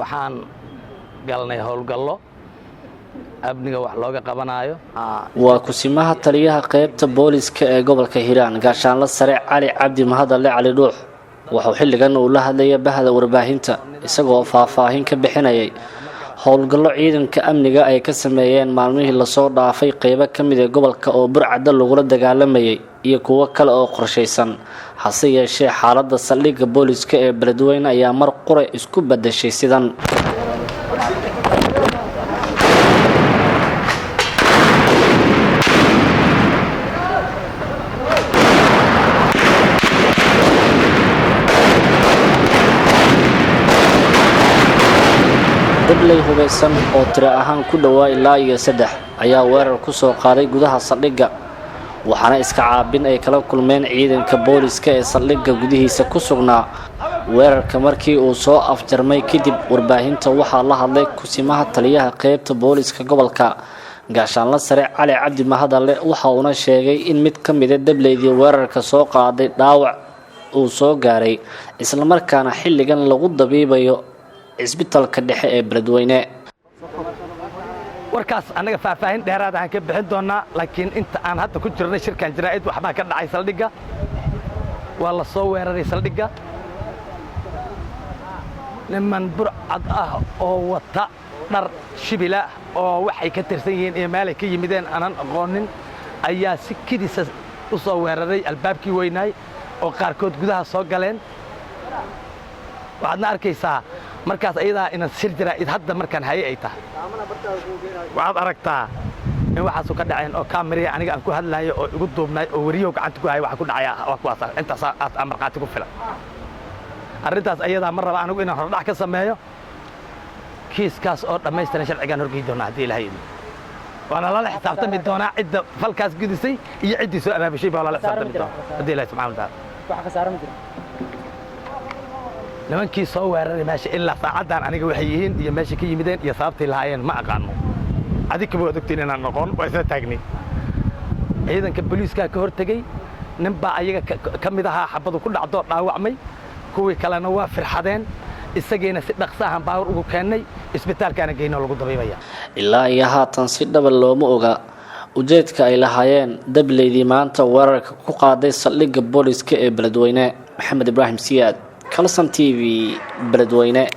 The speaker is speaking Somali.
waxaan galnay howlgallo abniga wax looga qabanayo waa kusimaha taliyaha qaybta booliska ee gobolka Hiiraan gaashaanle sare Cali Cabdi Mahadalle Cali Dhuux wuxuu xilligan uu la hadlayay bahda warbaahinta isagoo faahfaahin ka bixinayay howlgallo ciidanka amniga ay ka sameeyeen maalmihii la soo dhaafay qaybo ka mid ah gobolka oo burcad lagula dagaalamayay iyo kuwa kale oo qorsheysan hase yeeshee xaaladda saldhigga booliska ee Beledweyne ayaa mar qore isku bedeshay sidan dablay hubeysan oo tiro ahaan ku dhawaa ilaa iyo 3 ayaa weerar ku soo qaaday gudaha saldhigga waxaana iska caabin ay kala kulmeen ciidanka booliska ee saldhigga gudihiisa ku sugnaa weerarka markii uu soo afjarmay kadib warbaahinta waxaa la hadlay kusimaha taliyaha qaybta booliska gobolka gaashaanle sare Cali Cabdi Mahadalle waxa uu sheegay in mid ka mid ah dableydii weerarka soo qaaday dhaawac uu soo gaaray isla markaana xilligan lagu dabiibayo isbitaalka dhexe ee Beledweyne warkaas anaga faahfaahin dheeraad ah ka bixin doonaa laakiin inta aan hadda ku jirnay shirkan jiraa'id waxba ka dhacay saldhigga waa la soo weeraray saldhigga niman burcad ah oo wata dhar shibila oo waxay ka tirsan yihiin ee meel ay ka yimideen aanan aqoonin ayaa si kidisa u soo weeraray albaabkii weynaay oo qaarkood gudaha soo galeen waxaadna arkaysaa markaas ayadaa inaan sir jiraa'id hadda markaan haye ay tahay waxaad aragtaa in waxaas ka dhaceen oo kaamiriya aniga aan ku hadlayo oo igu duubnay oo wariyo gacanta ku hay waxa ku dhacay waa kuwaas intaas aad marqaati ku filan arrintaas ayadaa mar raba anigu inaan hordhac ka sameeyo kiiskaas oo dhammaystiran sharcigan horgeey doona hadii ilaahay waana la xisaabtami doonaa cidda falkaas gudisay iyo ciddii soo abaabishay baa la xisaabtami doonaa hadii ilaahay subxaanahu wa ta'aala waxa ka saaran jira nimankii soo weeraray meesha ilaa saacadan aniga waxay yihiin iyo meesha ka yimideen iyo sababtay lahaayeen ma aqaano adiga buu ogtiin inaan noqon waa isla taagnay ciidanka booliiska ka hortagay nin baa ayaga ka mid ahaa xabadu ku dhacdo dhaawacmay kuwii kalena waa firxadeen isageena si dhaqso ah baawar ugu keenay isbitaalkana geeyno lagu dabiibaya ilaa iyo haatan si dhab looma oga ujeedka ay lahaayeen dableydii maanta weerarka ku qaaday saldhigga booliska ee Beledweyne Maxamed Ibrahim Siyaad Kalsan TV Beledweyne